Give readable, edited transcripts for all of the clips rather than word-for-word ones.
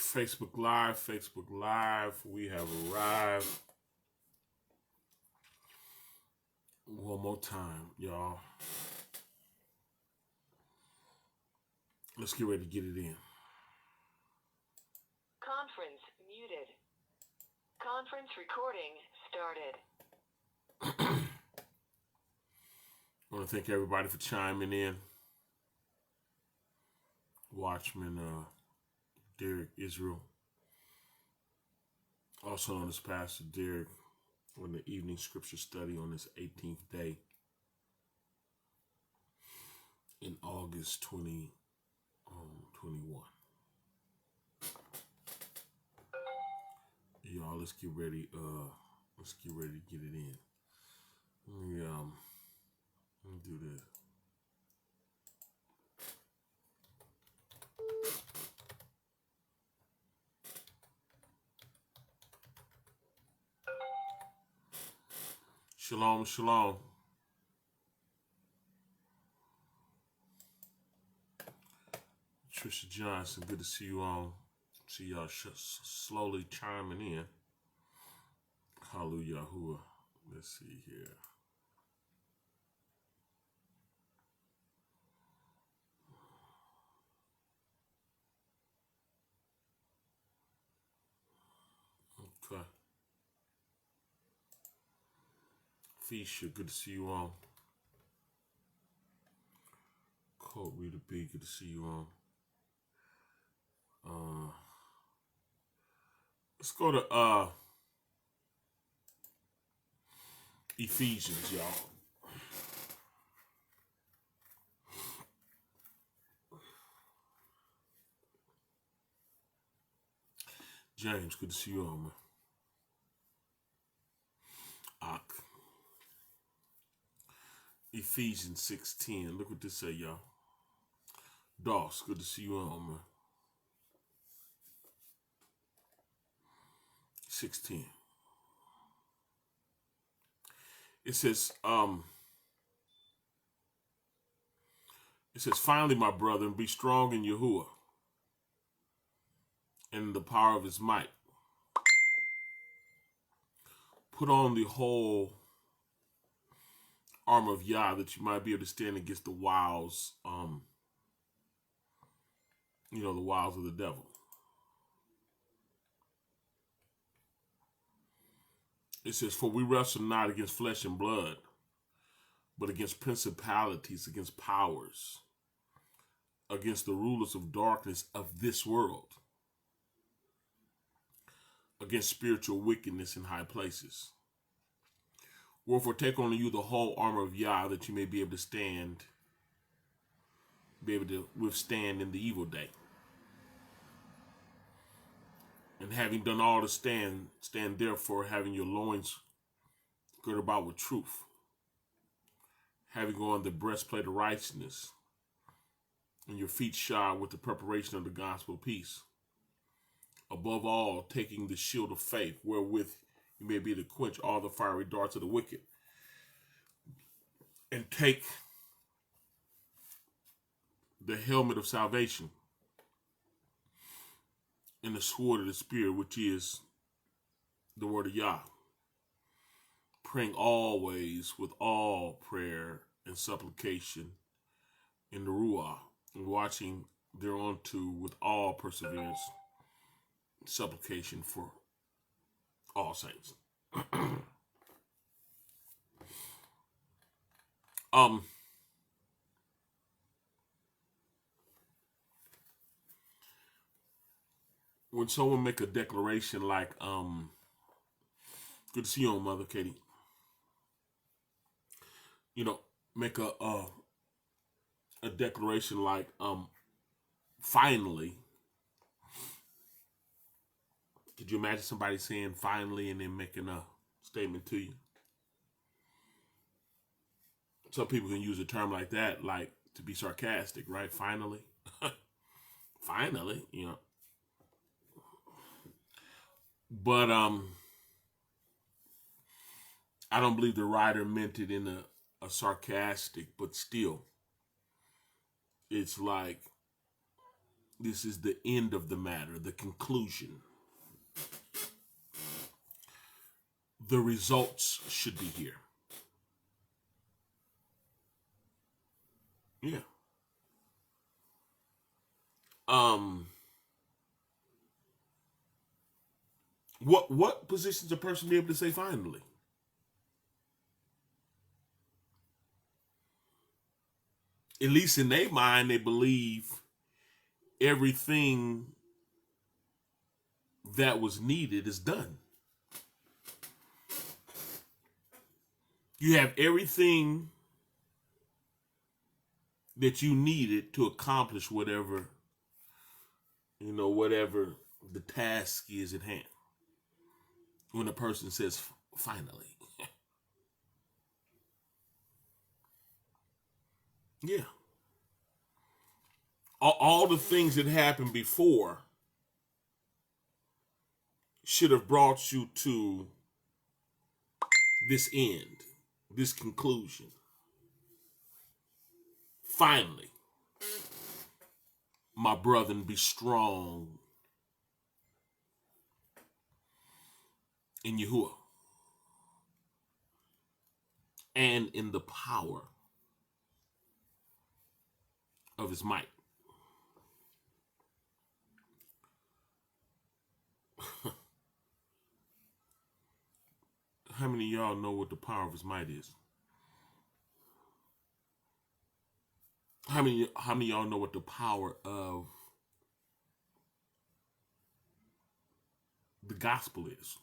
Facebook Live, we have arrived. One more time, y'all. Let's get ready to get it in. Conference muted. Conference recording started. I want to thank everybody for chiming in. Watchman Derrick Yisrael, also known as Pastor Derrick, on the evening scripture study on this 18th day in August 2021. Y'all, let's get ready to get it in. Let me do this. Shalom, shalom. Trisha Johnson, good to see you on. See y'all slowly chiming in. Hallelujah. Let's see here. Okay. Fisha, good to see you on. Colt Reader B, good to see you on. Let's go to Ephesians, y'all. James, good to see you on, man. Ephesians 6:10. Look what this say, y'all. Doss, good to see you on, man. 6:10. It says, finally, my brethren, be strong in Yahuwah and in the power of his might. Put on the whole armor of Yah, that you might be able to stand against the wiles, the wiles of the devil. It says, for we wrestle not against flesh and blood, but against principalities, against powers, against the rulers of darkness of this world, against spiritual wickedness in high places. Wherefore take on you the whole armor of Yah, that you may be able to withstand in the evil day. And having done all to stand therefore, having your loins girded about with truth, having on the breastplate of righteousness, and your feet shod with the preparation of the gospel of peace. Above all, taking the shield of faith, wherewith you may be able to quench all the fiery darts of the wicked. And take the helmet of salvation and the sword of the Spirit, which is the word of Yah, praying always with all prayer and supplication in the Ruah, and watching thereunto with all perseverance, supplication for all saints. When someone make a declaration like, good to see you on, Mother Katie. Make a declaration like, finally. Could you imagine somebody saying finally and then making a statement to you? Some people can use a term like that, like to be sarcastic, right? Finally. Finally, But I don't believe the writer meant it in a sarcastic, but still, it's like This is the end of the matter, the conclusion. The results should be here. Yeah. What positions a person be able to say finally? At least in their mind, they believe everything that was needed is done. You have everything that you needed to accomplish whatever the task is at hand. When a person says, finally. Yeah. All the things that happened before should have brought you to this end, this conclusion. Finally, my brethren, be strong in Yahuwah and in the power of his might. How many of y'all know what the power of his might is? How many of y'all know what the power of the gospel is?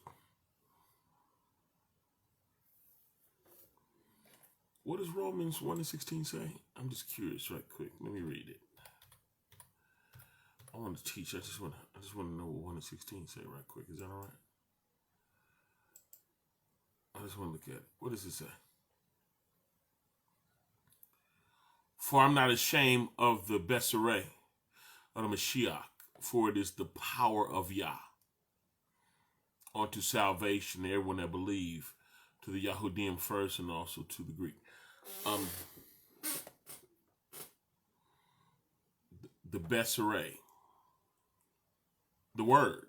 What does Romans 1:16 say? I'm just curious right quick. Let me read it. I want to teach. I just want to know what 1:16 say right quick. Is that all right? I just want to look at it. What does it say? For I'm not ashamed of the Bessereh of the Mashiach, for it is the power of Yah unto salvation to everyone that believe, to the Yahudim first and also to the Greek. The Bessereh, the word.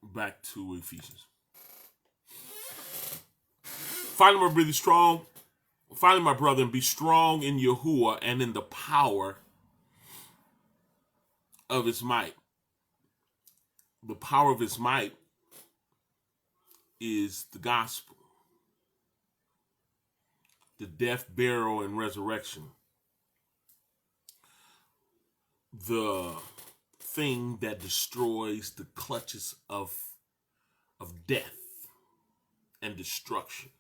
Back to Ephesians. Finally, my brother, strong. Finally, my brother, be strong in Yahuwah and in the power of his might. The power of his might is the gospel, the death, burial, and resurrection. The thing that destroys the clutches of death and destruction.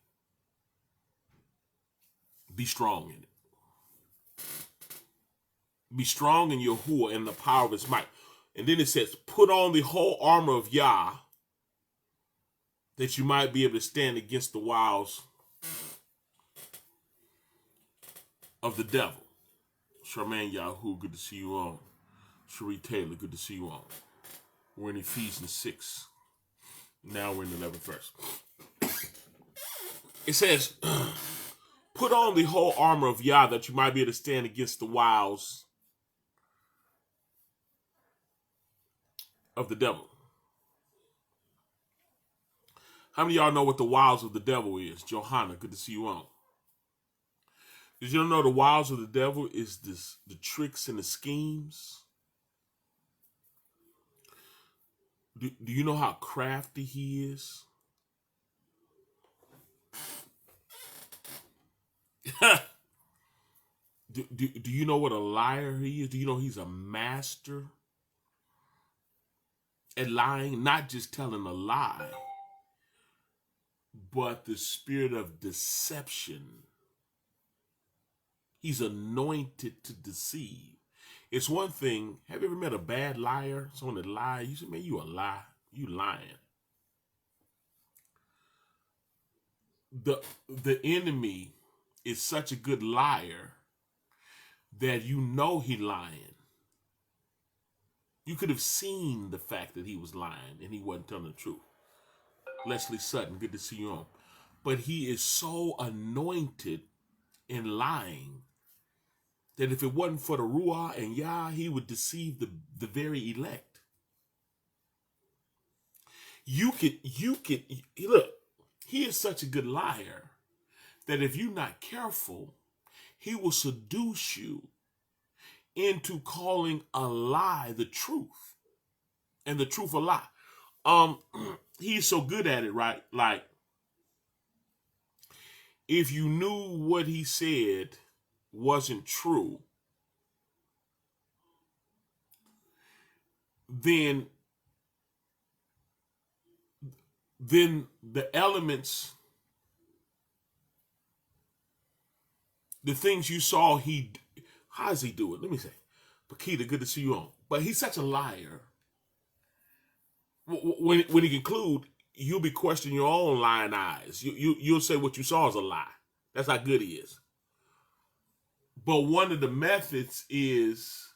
Be strong in it. Be strong in Yahuwah and the power of his might. And then it says, put on the whole armor of Yah, that you might be able to stand against the wiles of the devil. Charmaine Yahoo, good to see you on. Cherie Taylor, good to see you on. We're in Ephesians 6. Now we're in the 11th verse. It says, put on the whole armor of Yah, that you might be able to stand against the wiles of the devil. How many of y'all know what the wiles of the devil is? Johanna, good to see you on. Did you know the wiles of the devil is the tricks and the schemes? Do you know how crafty he is? Do you know what a liar he is? Do you know he's a master at lying? Not just telling a lie, but the spirit of deception. He's anointed to deceive. It's one thing. Have you ever met a bad liar? Someone that lies. You say, man, you a lie. You lying. The enemy is such a good liar that you know he lying. You could have seen the fact that he was lying and he wasn't telling the truth. Leslie Sutton, good to see you on. But he is so anointed in lying that if it wasn't for the Ruah and Yah, he would deceive the very elect. You could, look, he is such a good liar that if you're not careful, he will seduce you into calling a lie the truth and the truth a lie. He's so good at it, right? Like, if you knew what he said wasn't true, then the elements, the things you saw, how does he do it? Let me say, Pakita, good to see you on. But he's such a liar. When he conclude, you'll be questioning your own lying eyes. You'll say what you saw is a lie. That's how good he is. But one of the methods is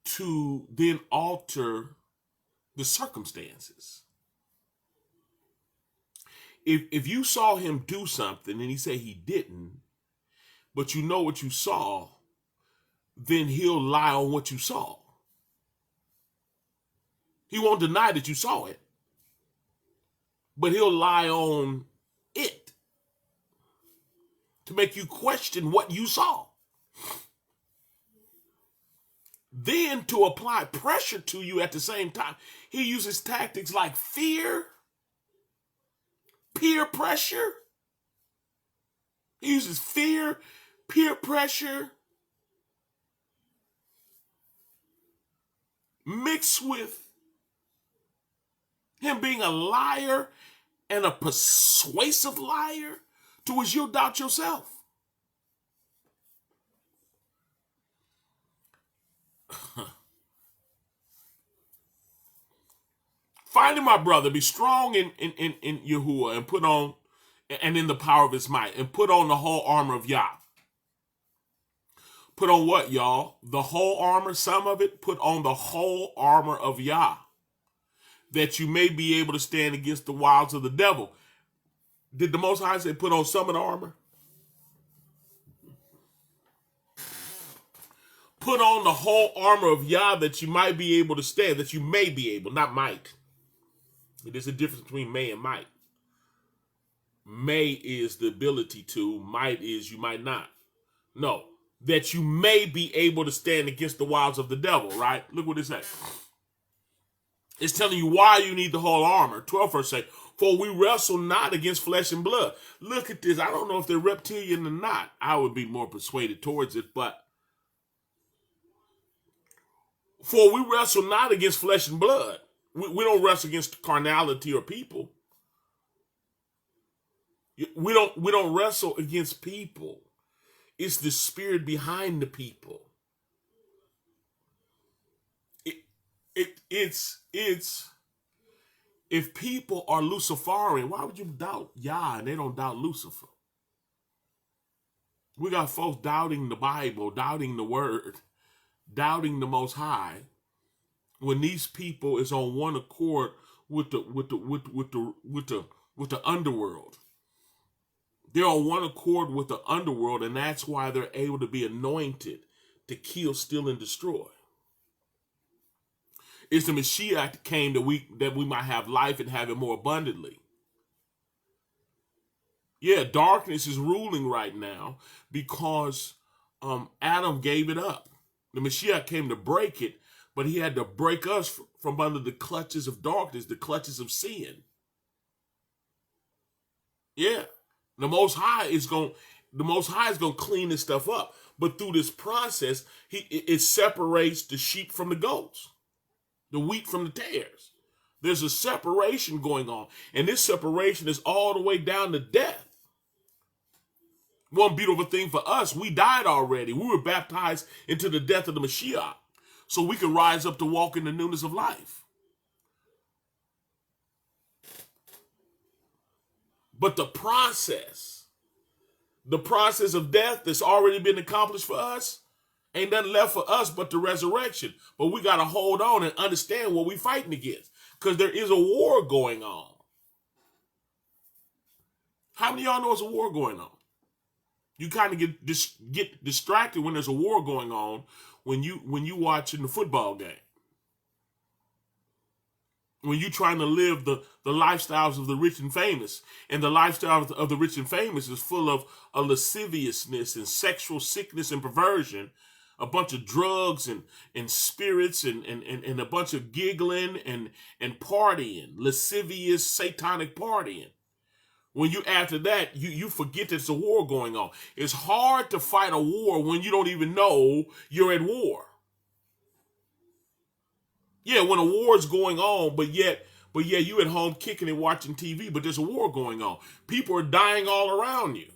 to then alter the circumstances. If you saw him do something and he said he didn't, but you know what you saw, then he'll lie on what you saw. He won't deny that you saw it, but he'll lie on it to make you question what you saw. Then to apply pressure to you at the same time, he uses tactics like fear, peer pressure. He uses fear, peer pressure, mixed with him being a liar and a persuasive liar to which you'll doubt yourself. Finally, my brother, be strong in Yahuwah and put on, and in the power of his might, and put on the whole armor of Yah. Put on what, y'all? The whole armor, some of it, put on the whole armor of Yah, that you may be able to stand against the wiles of the devil. Did the Most High say put on some of the armor? Put on the whole armor of Yah that you might be able to stand, that you may be able, not might. There's a difference between may and might. May is the ability to, might is you might not. No, that you may be able to stand against the wiles of the devil, right? Look what it says. It's telling you why you need the whole armor. 12 verse say, for we wrestle not against flesh and blood. Look at this. I don't know if they're reptilian or not. I would be more persuaded towards it, but for we wrestle not against flesh and blood. We don't wrestle against carnality or people. We don't wrestle against people. It's the spirit behind the people. It's if people are Luciferian, why would you doubt Yah and they don't doubt Lucifer? We got folks doubting the Bible, doubting the word, doubting the Most High, when these people is on one accord with the underworld. They're on one accord with the underworld, and that's why they're able to be anointed to kill, steal, and destroy. It's the Mashiach that came that we might have life and have it more abundantly. Yeah, darkness is ruling right now because Adam gave it up. The Mashiach came to break it, but he had to break us from under the clutches of darkness, the clutches of sin. Yeah, the Most High is going to clean this stuff up, but through this process, it separates the sheep from the goats, the wheat from the tares. There's a separation going on, and this separation is all the way down to death. One beautiful thing for us, we died already. We were baptized into the death of the Mashiach, so we can rise up to walk in the newness of life. But the process of death that's already been accomplished for us, ain't nothing left for us but the resurrection. But we got to hold on and understand what we're fighting against. because there is a war going on. How many of y'all know there's a war going on? You kind of get distracted when there's a war going on when you watching the football game. When you trying to live the lifestyles of the rich and famous. And the lifestyle of the rich and famous is full of a lasciviousness and sexual sickness and perversion, a bunch of drugs and spirits and a bunch of giggling and partying, lascivious satanic partying. When you add to that, you forget there's a war going on. It's hard to fight a war when you don't even know you're at war. Yeah, when a war is going on, but yet you at home kicking and watching TV, but there's a war going on. People are dying all around you.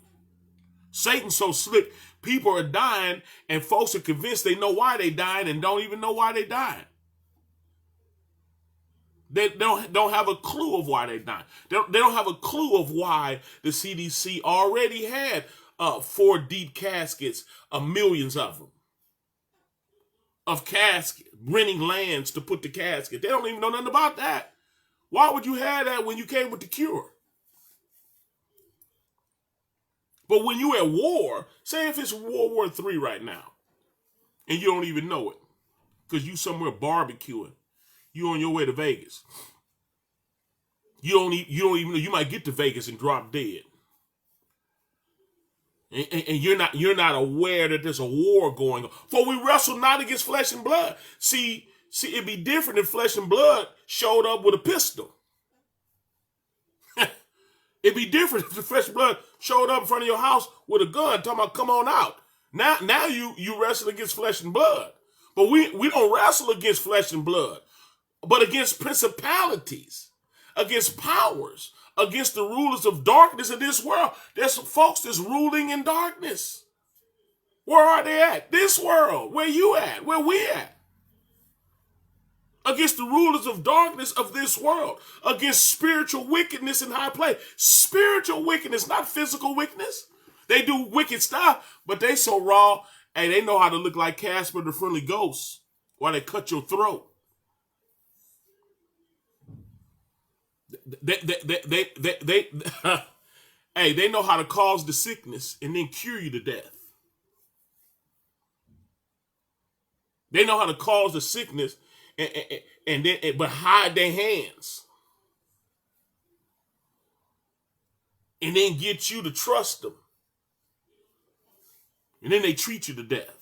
Satan's so slick. People are dying, and folks are convinced they know why they dying and don't even know why they dying. They don't have a clue of why they dying. They don't have a clue of why the CDC already had 4 deep caskets, millions of them. Of casket, renting lands to put the casket. They don't even know nothing about that. Why would you have that when you came with the cure? But when you at war, say if it's World War III right now, and you don't even know it, because you somewhere barbecuing, you on your way to Vegas. You don't even know, you might get to Vegas and drop dead. And you're not aware that there's a war going on. For we wrestle not against flesh and blood. See, it'd be different if flesh and blood showed up with a pistol. It'd be different if the flesh and blood showed up in front of your house with a gun, talking about come on out. Now you wrestle against flesh and blood. But we don't wrestle against flesh and blood, but against principalities, against powers, against the rulers of darkness in this world. There's some folks that's ruling in darkness. Where are they at? This world. Where you at? Where we at? Against the rulers of darkness of this world. Against spiritual wickedness in high place. Spiritual wickedness, not physical wickedness. They do wicked stuff, but they so raw, and they know how to look like Casper the Friendly Ghost while they cut your throat. They know how to cause the sickness and then cure you to death. They know how to cause the sickness but hide their hands. And then get you to trust them. And then they treat you to death.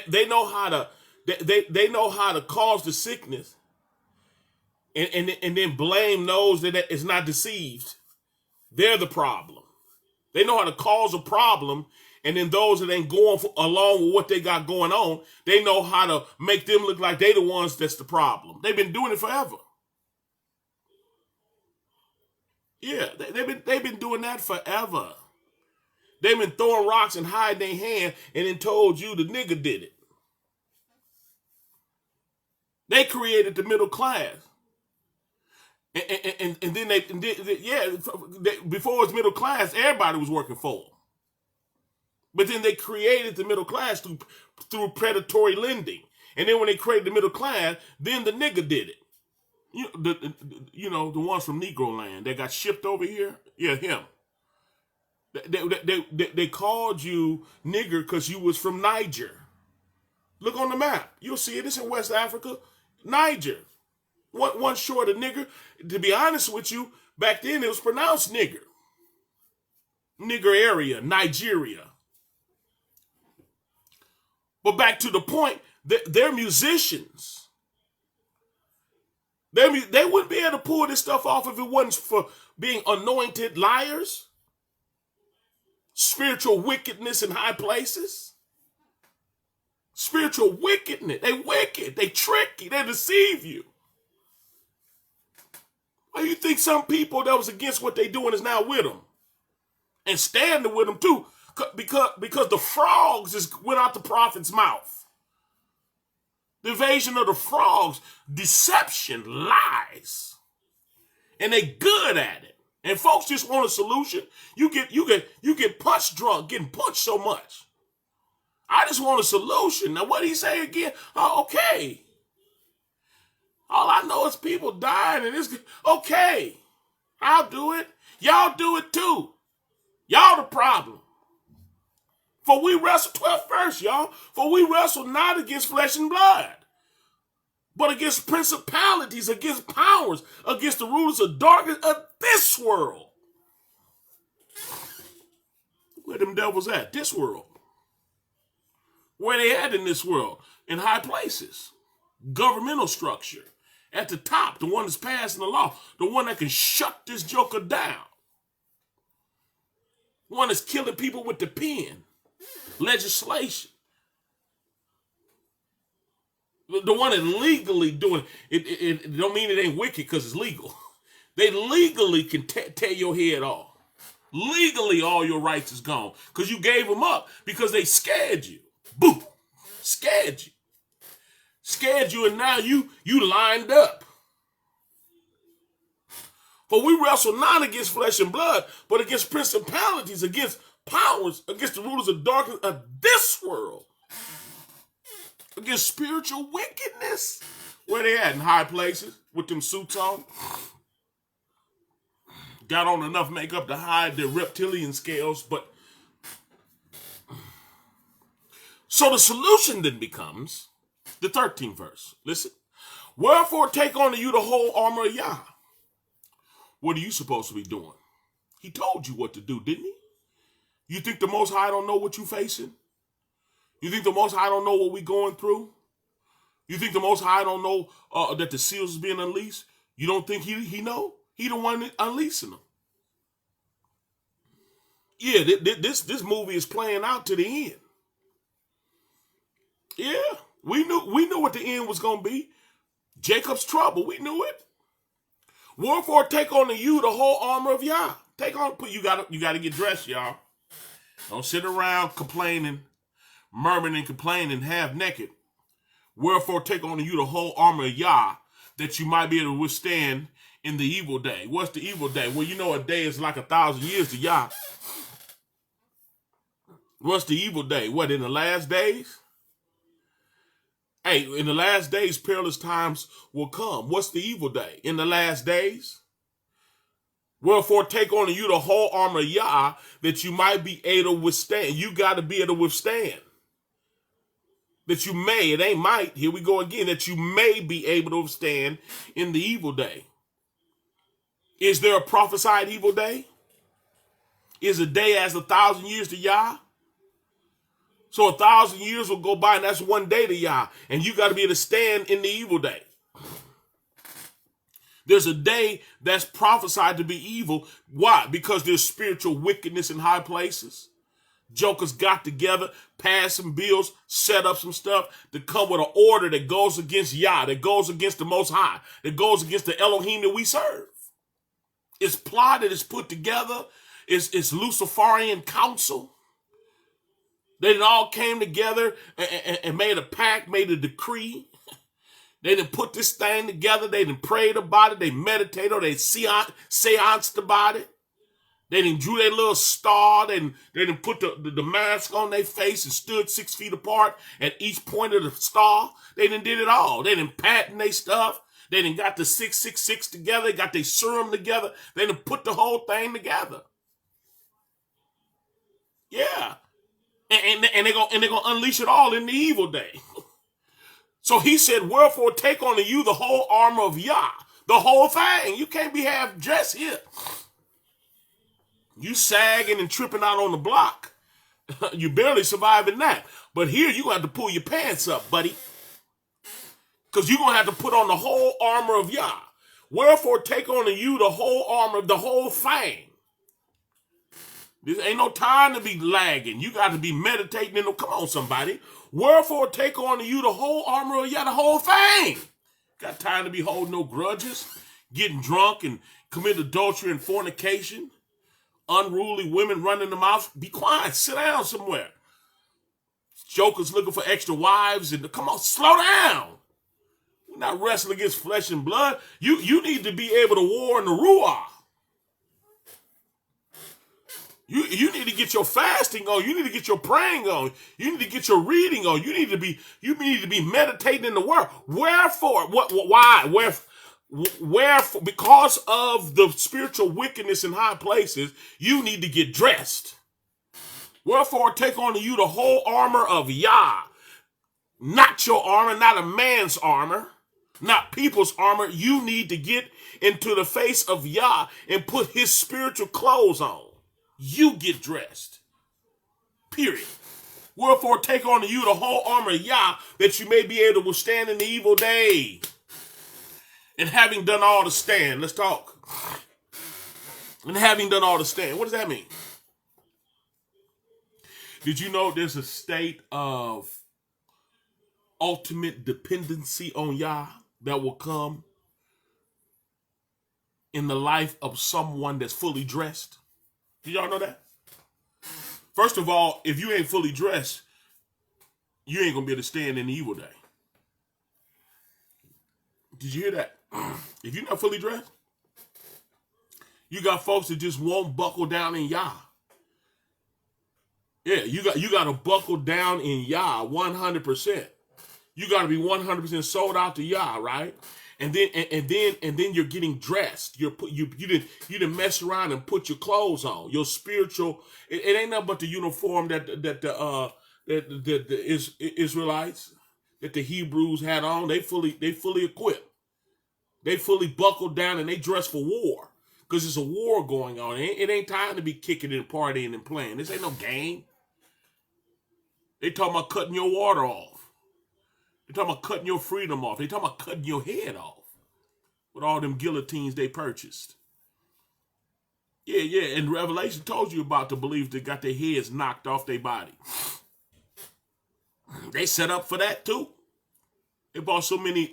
They know how to they know how to cause the sickness and then blame those that is not deceived. They're the problem. They know how to cause a problem, and then those that ain't going along with what they got going on, they know how to make them look like they the ones that's the problem. They've been doing it forever. Yeah, they've been doing that forever. They've been throwing rocks and hiding their hand and then told you the nigga did it. They created the middle class. And then before it was middle class, everybody was working for them. But then they created the middle class through predatory lending. And then when they created the middle class, then the nigga did it. The ones from Negro land that got shipped over here? Yeah, him. They called you nigger because you was from Niger. Look on the map. You'll see it. It's in West Africa. Niger. One short of nigger. To be honest with you, back then it was pronounced nigger. Nigger area, Nigeria. But back to the point, they're musicians. They wouldn't be able to pull this stuff off if it wasn't for being anointed liars. Spiritual wickedness in high places. Spiritual wickedness. They wicked. They trick you. They deceive you. Why do you think some people that was against what they doing is now with them? And standing with them too. Because the frogs went out the prophet's mouth. The invasion of the frogs, deception, lies. And they good at it. And folks just want a solution. You get punch drunk, getting punched so much. I just want a solution. Now, what did he say again? Oh, okay. All I know is people dying and it's okay. I'll do it. Y'all do it too. Y'all the problem. For we wrestle, 12th verse, y'all. For we wrestle not against flesh and blood, but against principalities, against powers, against the rulers of darkness of this world. Where them devils at? This world. Where they at in this world? In high places. Governmental structure. At the top, the one that's passing the law. The one that can shut this joker down. One that's killing people with the pen. Legislation. The one that legally doing it. It don't mean it ain't wicked because it's legal. They legally can tear your head off. Legally, all your rights is gone because you gave them up because they scared you. Boom. Scared you. Scared you, and now you lined up. For we wrestle not against flesh and blood, but against principalities, against powers, against the rulers of darkness of this world, against spiritual wickedness. Where they at? In high places with them suits on. Got on enough makeup to hide their reptilian scales, but so the solution then becomes the 13th verse. Listen. Wherefore take unto you the whole armor of Yah. What are you supposed to be doing? He told you what to do, didn't he? You think the Most High don't know what you're facing? You think the Most High don't know what we're going through? You think the Most High don't know that the seals is being unleashed? You don't think he know? He the one unleashing them. Yeah, this movie is playing out to the end. Yeah, we knew what the end was gonna be. Jacob's trouble, we knew it. Wherefore take on you the whole armor of Yah. You gotta get dressed, y'all. Don't sit around complaining, murmuring and complaining half naked. Wherefore take on you the whole armor of Yah, that you might be able to withstand in the evil day. What's the evil day? Well, you know a day is like 1,000 years to Yah. What's the evil day? What, in the last days? Hey, in the last days, perilous times will come. What's the evil day? In the last days? Wherefore take on you the whole armor of Yah, that you might be able to withstand. You got to be able to withstand. That you may, it ain't might, here we go again, that you may be able to withstand in the evil day. Is there a prophesied evil day? Is a day as 1,000 years to Yah? So 1,000 years will go by and that's one day to Yah. And you got to be able to stand in the evil day. There's a day that's prophesied to be evil. Why? Because there's spiritual wickedness in high places. Jokers got together, passed some bills, set up some stuff to come with an order that goes against Yah, that goes against the Most High, that goes against the Elohim that we serve. It's plotted, it's put together, it's Luciferian council. They all came together and made a pact, made a decree. They done put this thing together. They done prayed about it. They meditated or they seanced about it. They done drew their little star. They done put the mask on their face and stood 6 feet apart at each point of the star. They done did it all. They done patent their stuff. They done got the 666 together. They got their serum together. They done put the whole thing together. Yeah. And they're gonna unleash it all in the evil day. So he said, wherefore take on you the whole armor of Yah. The whole thing. You can't be half dressed here. You sagging and tripping out on the block. You barely surviving that. But here you have to pull your pants up, buddy. Because you're going to have to put on the whole armor of Yah. Wherefore take on you the whole armor, the whole thing. This ain't no time to be lagging. You got to be meditating. Come on, somebody. Wherefore take on you the whole armor of Yah, the whole thing. Got time to be holding no grudges, getting drunk and commit adultery and fornication. Unruly women running the mouth. Be quiet. Sit down somewhere. Jokers looking for extra wives. And come on, slow down. We're not wrestling against flesh and blood. You need to be able to war in the Ruach. You need to get your fasting on. You need to get your praying on. You need to get your reading on. You need to be meditating in the word. Wherefore, why? Wherefore, because of the spiritual wickedness in high places, you need to get dressed. Wherefore, take on you the whole armor of Yah. Not your armor, not a man's armor, not people's armor. You need to get into the face of Yah and put his spiritual clothes on. You get dressed. Period. Wherefore, take on you the whole armor of Yah, that you may be able to withstand in the evil day. And having done all to stand, let's talk. And having done all to stand, what does that mean? Did you know there's a state of ultimate dependency on Yah that will come in the life of someone that's fully dressed? Did y'all know that? First of all, if you ain't fully dressed, you ain't gonna be able to stand in the evil day. Did you hear that? If you're not fully dressed, you got folks that just won't buckle down in Yah. Yeah, you got to buckle down in Yah 100%. You got to be 100% sold out to Yah, right? And then you're getting dressed. You didn't mess around and put your clothes on. Your spiritual. It ain't nothing but the uniform that the Israelites, that the Hebrews had on. They fully equipped. They fully buckled down and they dressed for war, because it's a war going on. It ain't time to be kicking and partying and playing. This ain't no game. They talking about cutting your water off. They talking about cutting your freedom off. They talking about cutting your head off with all them guillotines they purchased. Yeah. And Revelation told you about the believers that got their heads knocked off their body. They set up for that too. They bought so many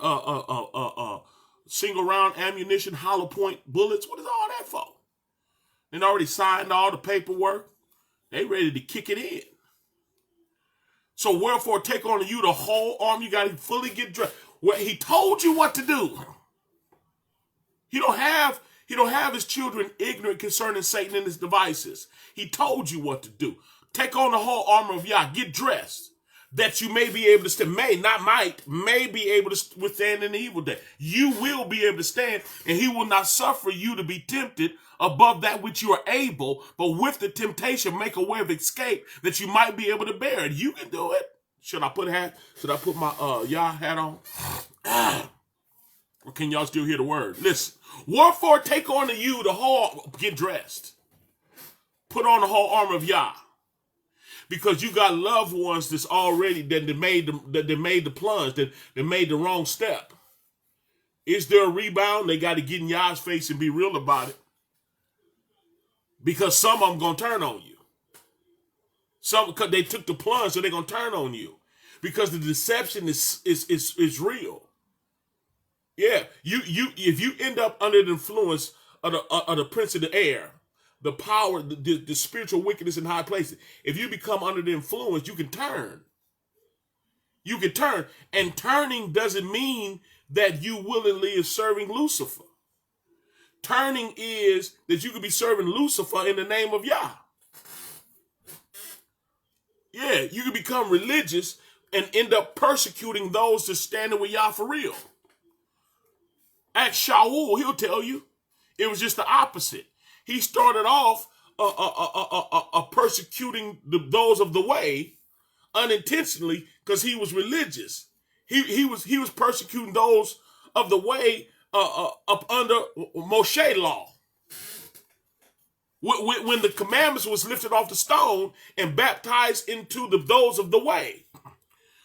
single round ammunition, hollow point bullets. What is all that for? They already signed all the paperwork. They ready to kick it in. So wherefore take on you the whole arm. You got to fully get dressed. Well, he told you what to do. He don't have his children ignorant concerning Satan and his devices. He told you what to do. Take on the whole armor of Yah. Get dressed, that you may be able to stand. May be able to withstand in the evil day. You will be able to stand, and he will not suffer you to be tempted above that which you are able, but with the temptation make a way of escape, that you might be able to bear it. You can do it. Should I put my Yah hat on? Or can y'all still hear the word? Listen. Wherefore take on to you the whole, get dressed. Put on the whole armor of Yah. Because you got loved ones that's already, that made the plunge, that made the wrong step. Is there a rebound? They got to get in Yah's face and be real about it. Because some of them going to turn on you. Some, because they took the plunge, so they're going to turn on you. Because the deception is real. Yeah, if you end up under the influence of the prince of the air, the power, the spiritual wickedness in high places, if you become under the influence, you can turn. You can turn. And turning doesn't mean that you willingly is serving Lucifer. Turning is that you could be serving Lucifer in the name of Yah. Yeah, you can become religious and end up persecuting those that standing with Yah for real. Ask Shaul, he'll tell you. It was just the opposite. He started off persecuting those of the way unintentionally because he was religious. He was persecuting those of the way up under Moshe law. When the commandments was lifted off the stone and baptized into those of the way.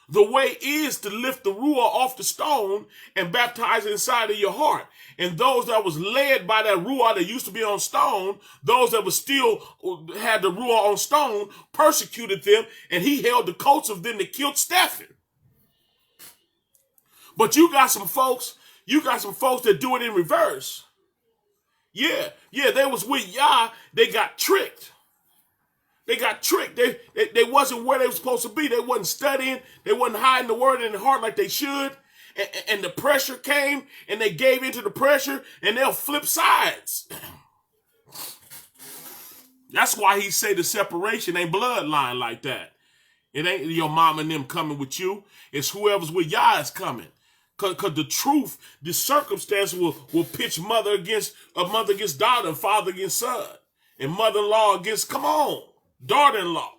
The way is to lift the ruah off the stone and baptize it inside of your heart. And those that was led by that ruah that used to be on stone, those that was still had the ruah on stone, persecuted them, and he held the coats of them that killed Stephen. But you got some folks that do it in reverse. Yeah, they was with Yah, they got tricked. They got tricked. They wasn't where they were supposed to be. They wasn't studying. They wasn't hiding the word in their heart like they should. And the pressure came, and they gave into the pressure, and they'll flip sides. That's why he say the separation ain't bloodline like that. It ain't your mom and them coming with you. It's whoever's with YAH'S coming. Cause the truth, the circumstance will pitch mother against daughter and father against son. And mother-in-law against, come on, daughter-in-law.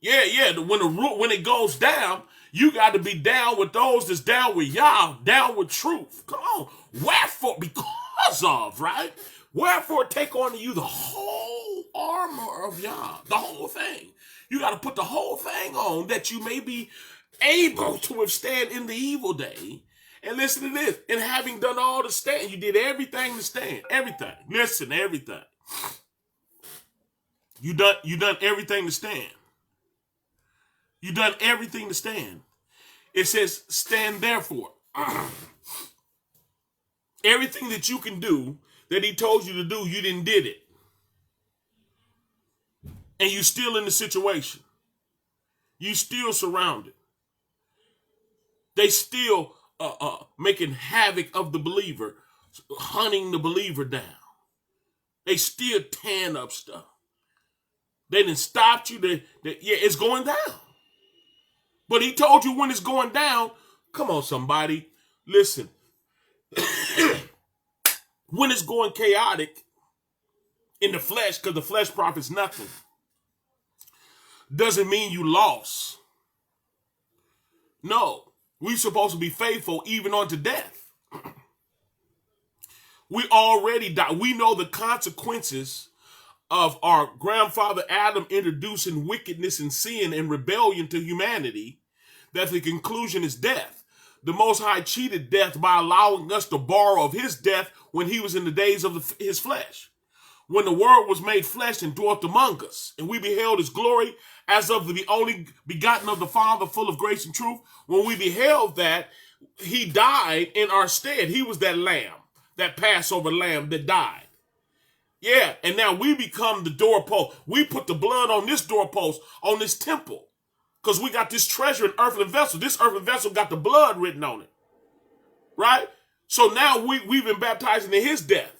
Yeah. When it goes down, you got to be down with those that's down with YAH, down with truth. Come on. Wherefore, because of, right? Wherefore take on you the whole armor of YAH, the whole thing. You got to put the whole thing on that you may be able to withstand in the evil day. And listen to this. And having done all to stand, you did everything to stand. Everything. Listen, everything. You done everything to stand. You done everything to stand. It says, stand therefore. Everything that you can do that he told you to do, you didn't did it. And you still in the situation. You still surrounded. They still making havoc of the believer, hunting the believer down. They still tearing up stuff. They didn't stop you. It's going down. But he told you when it's going down. Come on, somebody. Listen. When it's going chaotic in the flesh, because the flesh profits nothing, doesn't mean you lost. No. We're supposed to be faithful even unto death. We already died. We know the consequences of our grandfather Adam introducing wickedness and sin and rebellion to humanity, that the conclusion is death. The Most High cheated death by allowing us to borrow of his death when he was in the days of his flesh. When the word was made flesh and dwelt among us, and we beheld his glory as of the only begotten of the Father, full of grace and truth. When we beheld that, he died in our stead. He was that lamb, that Passover lamb that died. Yeah, and now we become the doorpost. We put the blood on this doorpost, on this temple, because we got this treasure in earthen vessel. This earthen vessel got the blood written on it, right? So now we've been baptized into his death.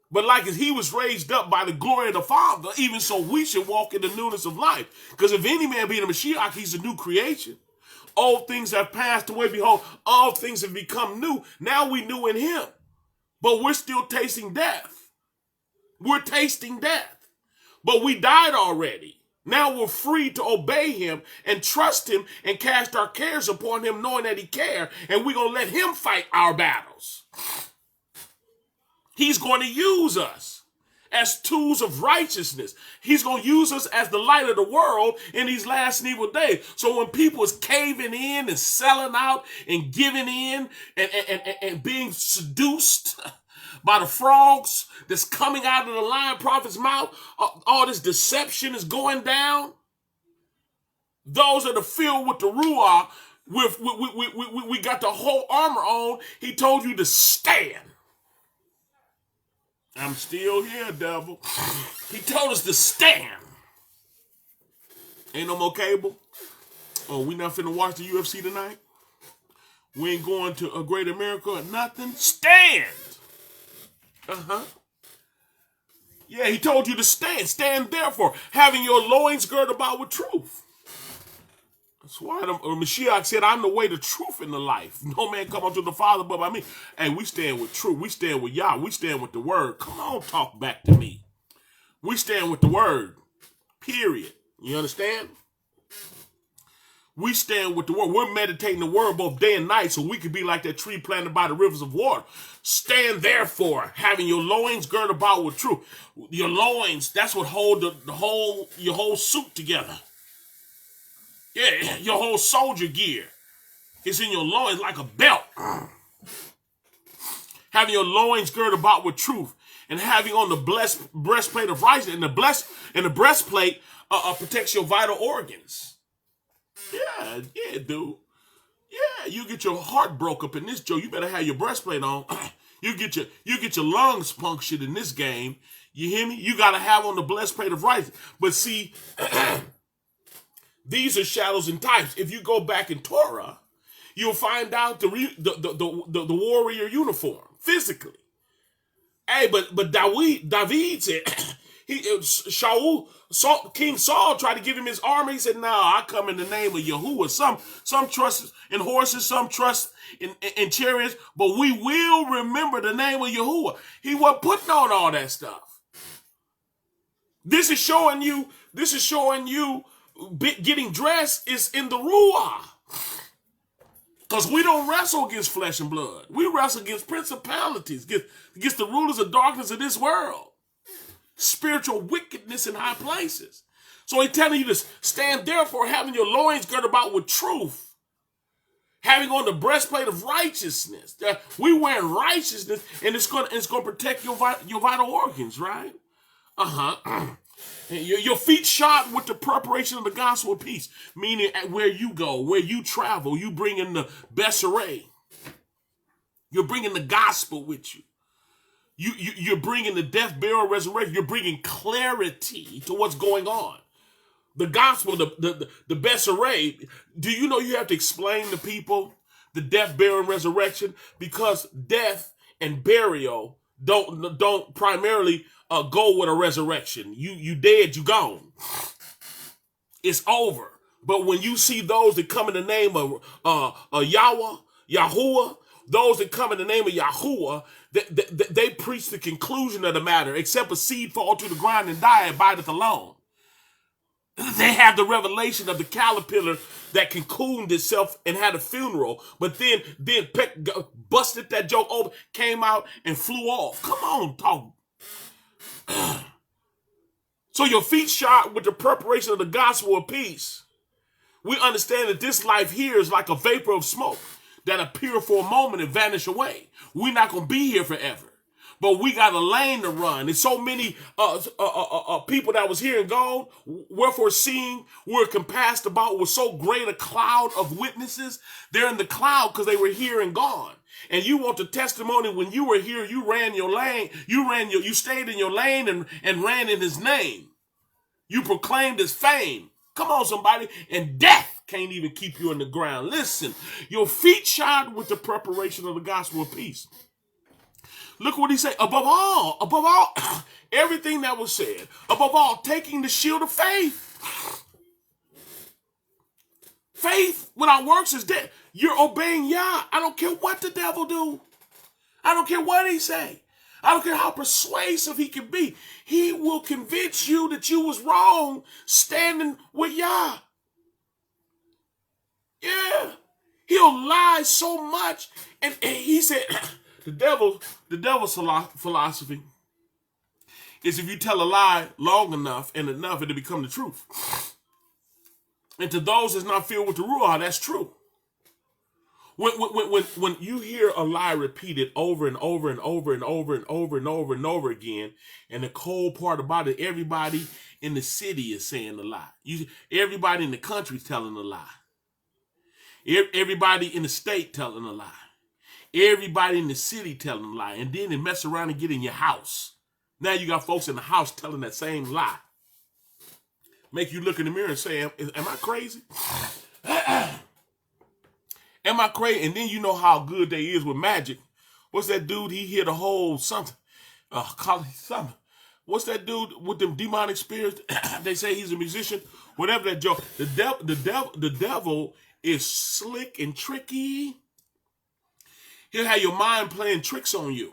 But like as he was raised up by the glory of the Father, even so we should walk in the newness of life. Because if any man be in the Mashiach, he's a new creation. Old things have passed away. Behold, all things have become new. Now we new in him. But we're still tasting death. We're tasting death. But we died already. Now we're free to obey him and trust him and cast our cares upon him, knowing that he cares. And we're going to let him fight our battles. He's going to use us as tools of righteousness. He's going to use us as the light of the world in these last and evil days. So when people is caving in and selling out and giving in and being seduced by the frogs that's coming out of the lion prophet's mouth, all this deception is going down. Those that are filled with the Ruach, we got the whole armor on. He told you to stand. I'm still here, devil. He told us to stand. Ain't no more cable. Oh, we not finna watch the UFC tonight? We ain't going to a Great America or nothing? Stand! Yeah, he told you to stand. Stand therefore, having your loins girded about with truth. That's why the Mashiach said, I'm the way, the truth, and the life. No man come unto the Father but by me. Hey, we stand with truth. We stand with Yah. We stand with the word. Come on, talk back to me. We stand with the word. Period. You understand? We stand with the word. We're meditating the word both day and night so we could be like that tree planted by the rivers of water. Stand therefore, having your loins girded about with truth. Your loins, that's what hold your whole suit together. Yeah, your whole soldier gear is in your loins like a belt. Having your loins girded about with truth, and having on the blessed breastplate of righteousness, and the breastplate protects your vital organs. Yeah, dude. Yeah, you get your heart broke up in this, Joe. You better have your breastplate on. You get your lungs punctured in this game. You hear me? You gotta have on the blessed plate of righteousness. But see. These are shadows and types. If you go back in Torah, you'll find out the warrior uniform physically. Hey, but David said King Saul tried to give him his armor. He said, "No, I come in the name of Yahuwah." Some trust in horses, some trust in chariots, but we will remember the name of Yahuwah. He wasn't putting on all that stuff. This is showing you. Getting dressed is in the ruah. Because we don't wrestle against flesh and blood. We wrestle against principalities, against the rulers of darkness of this world. Spiritual wickedness in high places. So he's telling you to stand therefore, having your loins girded about with truth. Having on the breastplate of righteousness. We wear righteousness, and it's going to protect your vital organs, right? Your feet shod with the preparation of the gospel of peace, meaning where you go, where you travel, you bring in the best array. You're bringing the gospel with you. You're bringing the death, burial, resurrection. You're bringing clarity to what's going on. The gospel, the best array. Do you know you have to explain to people the death, burial, and resurrection? Because death and burial don't primarily go with a resurrection. You dead, you gone. It's over. But when you see those that come in the name of Yahuwah, those that come in the name of Yahuwah, they preach the conclusion of the matter. Except a seed fall to the ground and die, it abideth alone. They have the revelation of the caterpillar that cocooned itself and had a funeral, but then busted that joke open, came out and flew off. Come on, talk. So your feet shod with the preparation of the gospel of peace. We understand that this life here is like a vapor of smoke that appear for a moment and vanish away. We're not going to be here forever. But we got a lane to run. And so many people that was here and gone, wherefore seeing we're compassed about with so great a cloud of witnesses. They're in the cloud because they were here and gone. And you want the testimony when you were here, you ran your lane, you stayed in your lane and ran in his name. You proclaimed his fame. Come on, somebody. And death can't even keep you in the ground. Listen, your feet shod with the preparation of the gospel of peace. Look what he said. Above all, everything that was said. Above all, taking the shield of faith. Faith without works is dead. You're obeying Yah. I don't care what the devil do. I don't care what he say. I don't care how persuasive he can be. He will convince you that you was wrong standing with Yah. Yeah. He'll lie so much. And he said, the devil's philosophy is if you tell a lie long enough and enough, it'll become the truth. And to those that's not filled with the Ruah, that's true. When you hear a lie repeated over and over and over and over and over and over and over again, and the cold part about it, everybody in the city is saying a lie. Everybody in the country is telling a lie. Everybody in the state telling a lie. Everybody in the city telling a lie. And then they mess around and get in your house. Now you got folks in the house telling that same lie. Make you look in the mirror and say, am I crazy? Am I crazy? And then you know how good they is with magic. What's that dude? He hit a whole something. Something. What's that dude with them demonic spirits? They say he's a musician. Whatever that joke. The devil is slick and tricky. He'll have your mind playing tricks on you.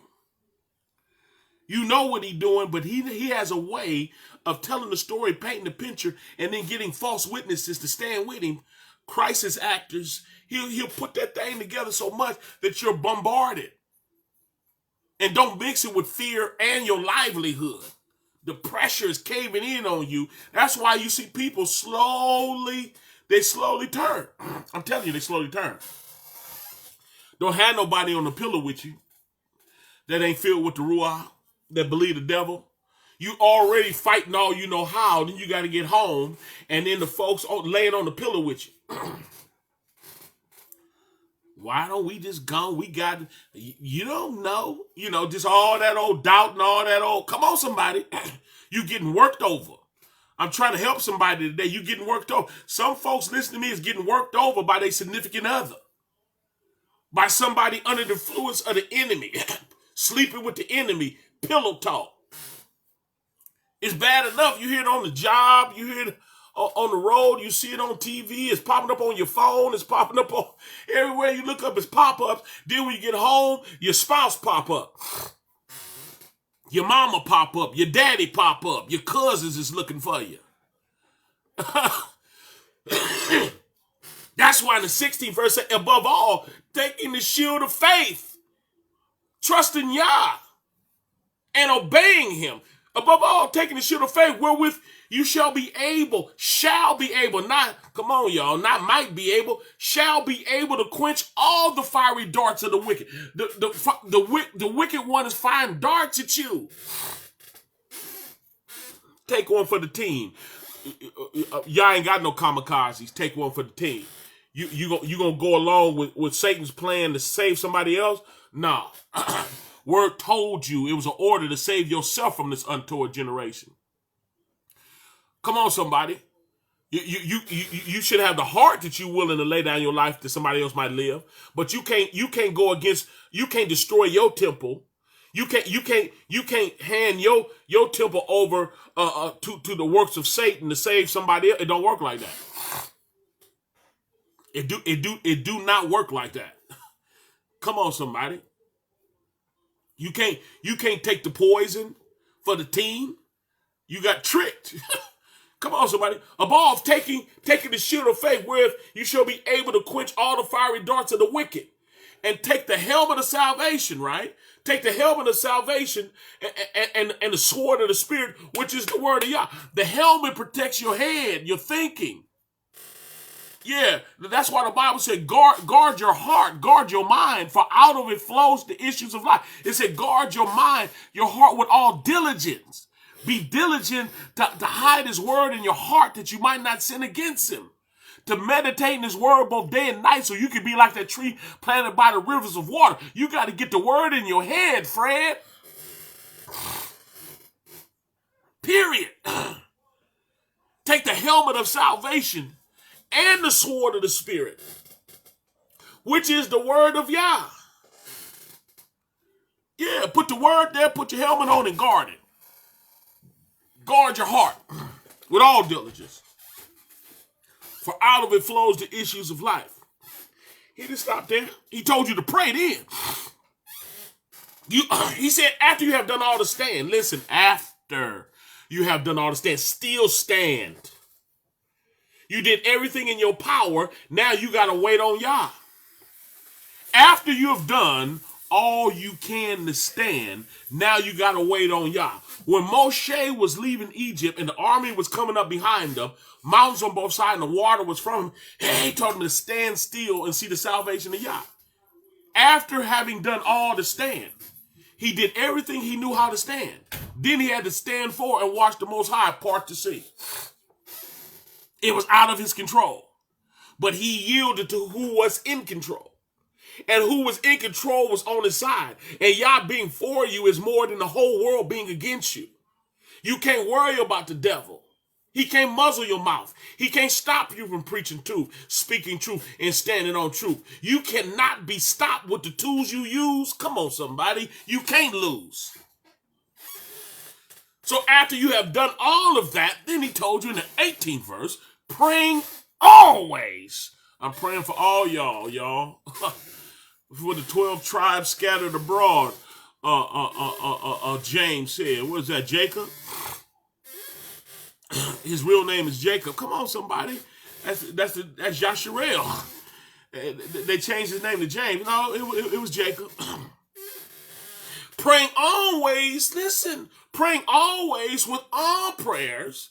You know what he's doing, but he has a way of telling the story, painting the picture, and then getting false witnesses to stand with him. Crisis actors. He'll put that thing together so much that you're bombarded. And don't mix it with fear and your livelihood. The pressure is caving in on you. That's why you see people slowly turn. I'm telling you, they slowly turn. Don't have nobody on the pillow with you that ain't filled with the Ruah, that believe the devil. You already fighting all you know how, then you got to get home, and then the folks laying on the pillow with you. Why don't we just go? We got, you don't know, just all that old doubt and all that old, come on somebody, you getting worked over. I'm trying to help somebody today. You getting worked over. Some folks listening to me is getting worked over by their significant other. By somebody under the influence of the enemy. Sleeping with the enemy. Pillow talk. It's bad enough. You hear it on the job. You hear it on the road. You see it on TV. It's popping up on your phone. It's popping up on everywhere you look up. It's pop-ups. Then when you get home, your spouse pop up. Your mama pop up. Your daddy pop up. Your cousins is looking for you. That's why in the 16th verse says, above all, taking the shield of faith, trusting Yah, and obeying him. Above all, taking the shield of faith, wherewith you shall be able, not, come on y'all, not might be able, shall be able to quench all the fiery darts of the wicked. The wicked one is firing darts at you. Take one for the team. Y'all ain't got no kamikazes. Take one for the team. You gonna go along with Satan's plan to save somebody else? Nah. Word told you it was an order to save yourself from this untoward generation. Come on, somebody. You should have the heart that you're willing to lay down your life that somebody else might live, but you can't go against. You can't destroy your temple. You can't hand your temple over to the works of Satan to save somebody else. It don't work like that. It do not work like that. Come on, somebody. You can't take the poison for the team. You got tricked. Come on, somebody. Above taking the shield of faith, where you shall be able to quench all the fiery darts of the wicked, and take the helmet of salvation, right? Take the helmet of salvation and the sword of the Spirit, which is the word of Yah. The helmet protects your head, your thinking. Yeah, that's why the Bible said, guard your heart, guard your mind, for out of it flows the issues of life. It said, guard your mind, your heart with all diligence. Be diligent to hide his word in your heart that you might not sin against him. To meditate in his word both day and night so you can be like that tree planted by the rivers of water. You got to get the word in your head, Fred. Period. Take the helmet of salvation and the sword of the Spirit, which is the word of Yah. Yeah, put the word there, put your helmet on and guard it. Guard your heart with all diligence. For out of it flows the issues of life. He didn't stop there. He told you to pray then. He said, after you have done all to stand, listen, after you have done all to stand, still stand. You did everything in your power. Now you got to wait on Yah. After you have done all you can to stand, now you got to wait on Yah. When Moshe was leaving Egypt and the army was coming up behind them, mountains on both sides and the water was from him, he told them to stand still and see the salvation of Yah. After having done all to stand, he did everything he knew how to stand. Then he had to stand forward and watch the Most High part the sea. It was out of his control, but he yielded to who was in control. And who was in control was on his side. And Yah being for you is more than the whole world being against you. You can't worry about the devil. He can't muzzle your mouth. He can't stop you from preaching truth, speaking truth, and standing on truth. You cannot be stopped with the tools you use. Come on, somebody. You can't lose. So after you have done all of that, then he told you in the 18th verse, praying always. I'm praying for all y'all. For the 12 tribes scattered abroad, James said. What is that, Jacob? His real name is Jacob. Come on, somebody. That's Yisrael. They changed his name to James. No, it was Jacob. Praying always, listen, praying always with all prayers,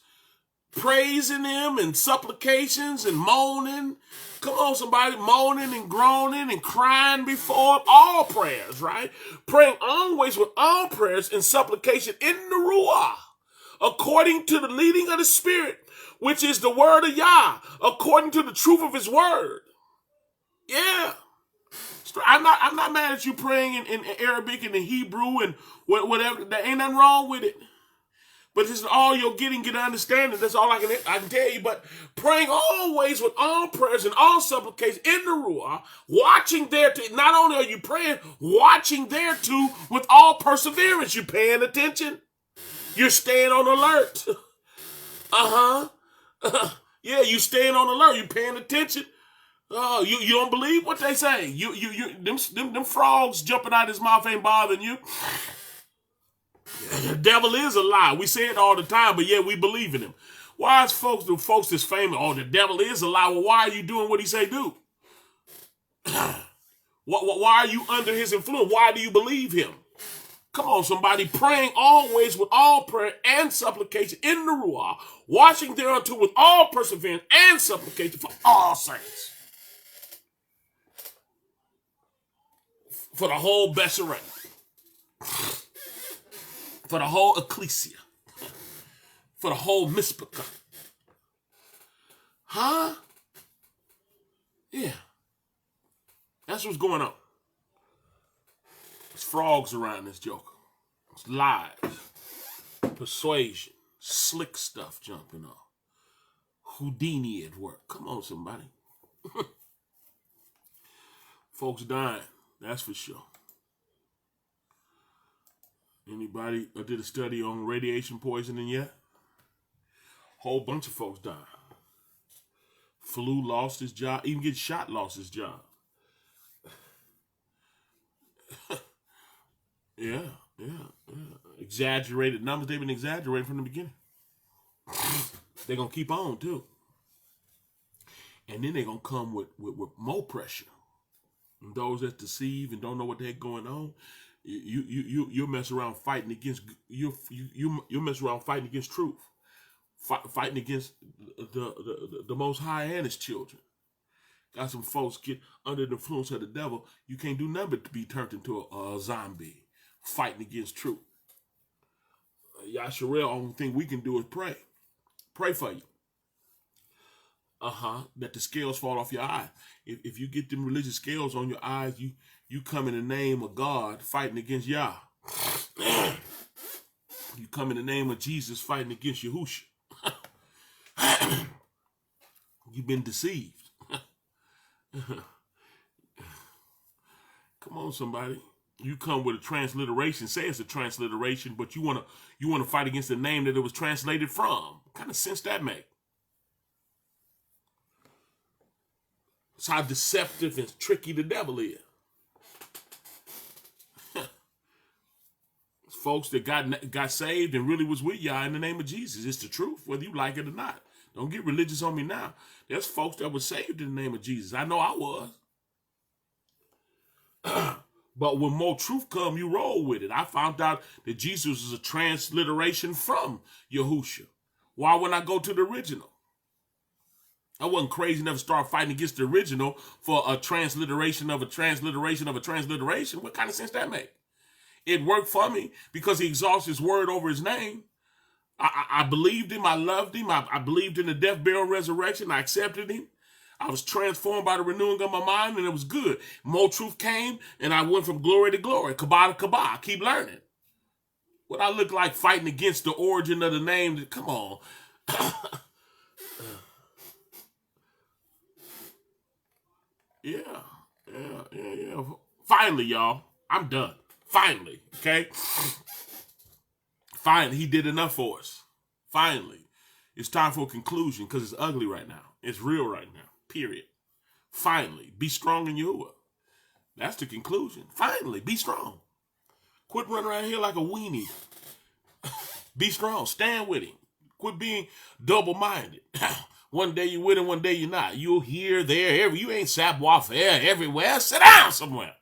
praising him and supplications and moaning. Come on, somebody, moaning and groaning and crying before him. All prayers, right? Praying always with all prayers and supplication in the Ruah, according to the leading of the Spirit, which is the word of Yah, according to the truth of his word. Yeah. I'm not mad at you praying in Arabic and in Hebrew and whatever. There ain't nothing wrong with it. But this is all you're getting, get understanding. That's all I can tell you. But praying always with all prayers and all supplications in the Ruah, watching thereto. Not only are you praying, watching thereto with all perseverance. You paying attention? You're staying on alert. Yeah, you staying on alert. You paying attention. Oh, you don't believe what they say. Them frogs jumping out his mouth ain't bothering you. The devil is a lie. We say it all the time, but yet we believe in him. Why is the folks that's famous? Oh, the devil is a lie. Well, why are you doing what he say do? Why are you under his influence? Why do you believe him? Come on, somebody. Praying always with all prayer and supplication in the Ruah, watching thereunto with all perseverance and supplication for all saints. For the whole Besseret. For the whole ecclesia. For the whole mispaka. Huh? Yeah. That's what's going on. There's frogs around this joker. It's lies. Persuasion. Slick stuff jumping off. Houdini at work. Come on, somebody. Folks dying. That's for sure. Anybody did a study on radiation poisoning yet? Whole bunch of folks died. Flu lost his job. Even get shot lost his job. Yeah. Exaggerated numbers. They've been exaggerating from the beginning. They're going to keep on, too. And then they're going to come with more pressure. And those that deceive and don't know what the heck going on, you mess around fighting against you mess around fighting against truth, fighting against the Most High and His children. Got some folks get under the influence of the devil. You can't do nothing but to be turned into a zombie fighting against truth. YAH'S, only thing we can do is pray for you. That the scales fall off your eye. If you get them religious scales on your eyes, you come in the name of God fighting against Yah. You come in the name of Jesus fighting against Yahushua. You've been deceived. Come on, somebody. You come with a transliteration. Say it's a transliteration, but you wanna fight against the name that it was translated from. What kind of sense that make? It's how deceptive and tricky the devil is. Folks that got saved and really was with Yah in the name of Jesus. It's the truth, whether you like it or not. Don't get religious on me now. There's folks that were saved in the name of Jesus. I know I was. But when more truth come, you roll with it. I found out that Jesus is a transliteration from Yahushua. Why wouldn't I go to the original? I wasn't crazy enough to start fighting against the original for a transliteration of a transliteration of a transliteration. What kind of sense that make? It worked for me because he exalts his word over his name. I believed him. I loved him. I believed in the death, burial, resurrection. I accepted him. I was transformed by the renewing of my mind, and it was good. More truth came, and I went from glory to glory, kabah to kabah. I keep learning. What I look like fighting against the origin of the name? Come on. Yeah. Finally, y'all. I'm done. Finally, okay? Finally, he did enough for us. Finally. It's time for a conclusion because it's ugly right now. It's real right now. Period. Finally, be strong in Yahuwah. That's the conclusion. Finally, be strong. Quit running around here like a weenie. Be strong. Stand with him. Quit being double-minded. One day you're with him, one day you're not. You're here, there, you ain't sap warfare everywhere. Sit down somewhere.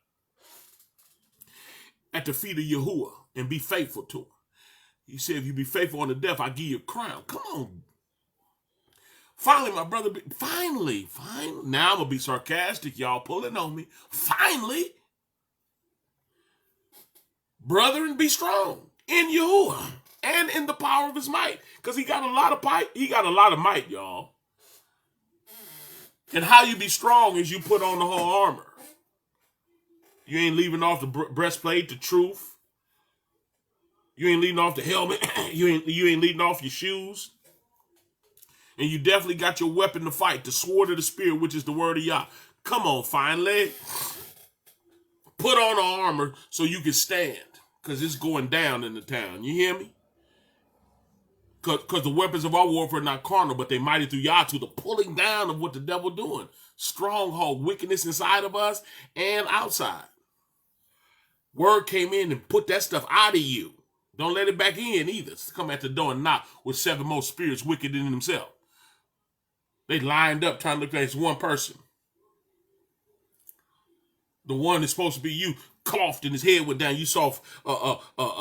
At the feet of Yahuwah and be faithful to him. He said, if you be faithful unto death, I'll give you a crown. Come on. Finally, my brother, finally. Now I'm going to be sarcastic. Y'all pulling on me. Finally. Brethren, be strong in Yahuwah and in the power of his might. Because he got a lot of might. He got a lot of might, y'all. And how you be strong is you put on the whole armor. You ain't leaving off the breastplate, the truth. You ain't leaving off the helmet. you ain't leaving off your shoes. And you definitely got your weapon to fight, the sword of the spirit, which is the word of Yah. Come on, finally. Put on the armor so you can stand. Because it's going down in the town. You hear me? Because the weapons of our warfare are not carnal, but they mighty through Yah to the pulling down of what the devil doing. Stronghold, wickedness inside of us and outside. Word came in and put that stuff out of you. Don't let it back in either. Come at the door and knock with 7 more spirits wicked in themselves. They lined up trying to look like it's one person. The one that's supposed to be you coughed and his head went down. You saw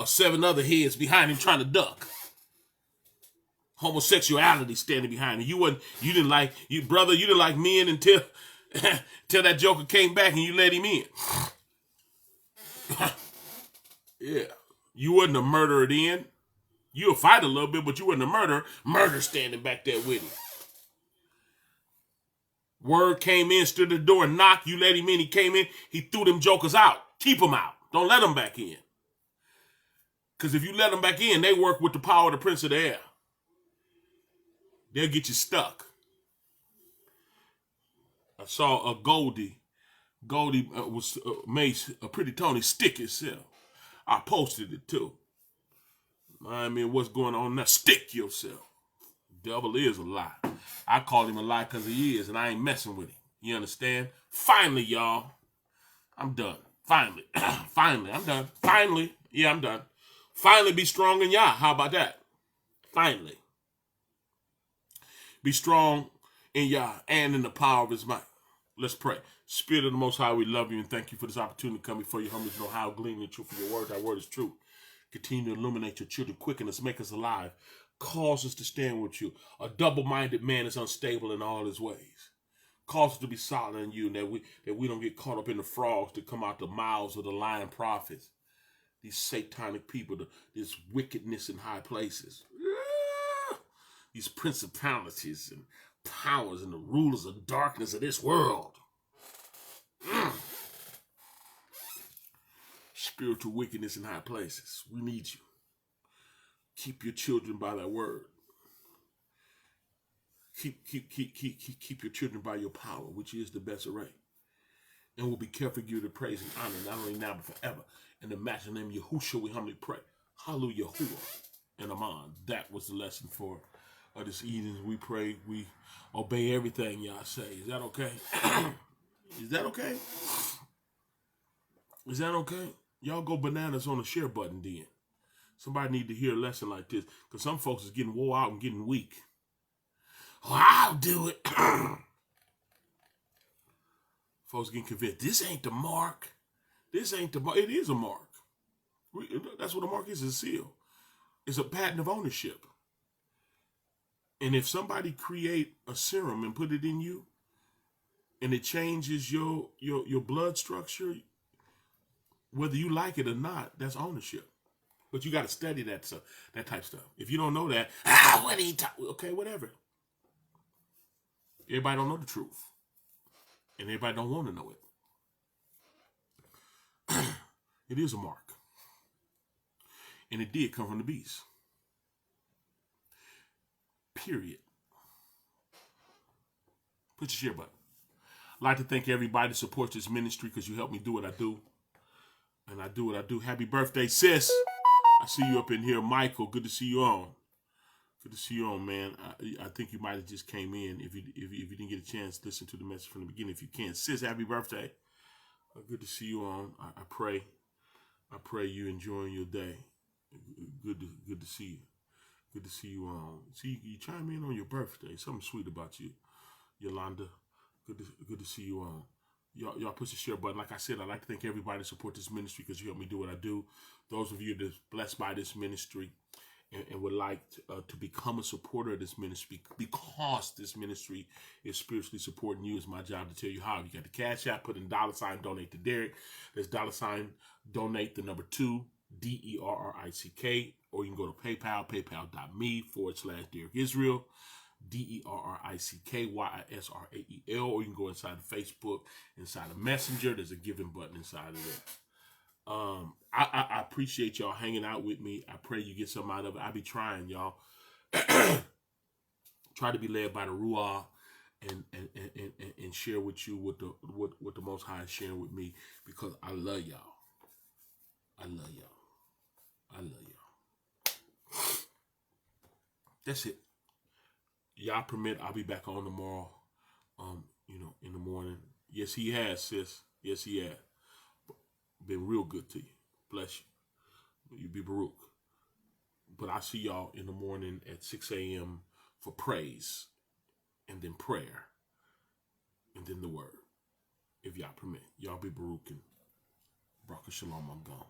7 other heads behind him trying to duck. Homosexuality standing behind him. You didn't like men until that joker came back and you let him in. Yeah. You wasn't a murderer then. You'll fight a little bit, but you wasn't a murderer. Murder standing back there with him. Word came in, stood at the door, knocked. You let him in. He came in. He threw them jokers out. Keep them out. Don't let them back in. Because if you let them back in, they work with the power of the prince of the air. They'll get you stuck. I saw a Goldie. Goldie made a Pretty Tony stick himself. I posted it too. I mean, what's going on now? Stick yourself. Devil is a lie. I call him a lie because he is, and I ain't messing with him. You understand? Finally, y'all. I'm done. Finally. Finally, I'm done. Finally. Yeah, I'm done. Finally be strong in Yah. How about that? Finally. Be strong in Yah and in the power of his might. Let's pray. Spirit of the Most High, we love you and thank you for this opportunity to come before you. Humble to know how glean the truth of your word. Thy word is true. Continue to illuminate your children. Quicken us. Make us alive. Cause us to stand with you. A double-minded man is unstable in all his ways. Cause us to be solid in you, and that we don't get caught up in the frogs that come out the mouths of the lying prophets. These satanic people, this wickedness in high places. These principalities and powers and the rulers of darkness of this world. Spiritual wickedness in high places. We need you. Keep your children by thy word. Keep your children by your power, which is the best array. And we'll be careful to give you the praise and honor, not only now but forever. In the matchless name of Yahushua, we humbly pray. Hallelujah, Yahuwah, and Aman. That was the lesson for this evening. We pray, we obey everything y'all say. Is that okay? Is that okay? Is that okay? Y'all go bananas on the share button then. Somebody need to hear a lesson like this. Because some folks is getting wore out and getting weak. Oh, I'll do it. Folks getting convinced. This ain't the mark. This ain't the mark. It is a mark. That's what a mark is, a seal. It's a patent of ownership. And if somebody create a serum and put it in you, and it changes your blood structure, whether you like it or not, that's ownership. But you got to study that stuff, that type of stuff. If you don't know that, what are you talking? Okay, whatever. Everybody don't know the truth, and everybody don't want to know it. It is a mark, and it did come from the beast. Period. Put your share button. I'd like to thank everybody that supports this ministry because you help me do what I do. And I do what I do. Happy birthday, sis. I see you up in here. Michael, good to see you on. Good to see you on, man. I think you might have just came in. If you didn't get a chance, listen to the message from the beginning if you can. Sis, happy birthday. Good to see you on. I pray you enjoying your day. Good to see you. Good to see you on. See, you chime in on your birthday. Something sweet about you, Yolanda. Good to see you on. Y'all push the share button. Like I said, I'd like to thank everybody that support this ministry because you help me do what I do. Those of you that's blessed by this ministry and would like to become a supporter of this ministry because this ministry is spiritually supporting you, it's my job to tell you how. You got the Cash App, put in $ donate to Derrick. There's $ donate the number 2, DERRICK, or you can go to PayPal, paypal.me/Derrick Yisrael. DERRICKYISRAEL, or you can go inside of Facebook, inside of Messenger. There's a giving button inside of there. I appreciate y'all hanging out with me. I pray you get something out of it. I be trying, y'all. Try to be led by the Ruah and share with you what the Most High is sharing with me because I love y'all. I love y'all. I love y'all. That's it. Y'all permit, I'll be back on tomorrow. In the morning. Yes, he has, sis. Yes, he has. Been real good to you. Bless you. You be Baruch. But I see y'all in the morning at 6 a.m. for praise, and then prayer, and then the word. If y'all permit. Y'all be Baruch and Baruch Shalom. I'm gone.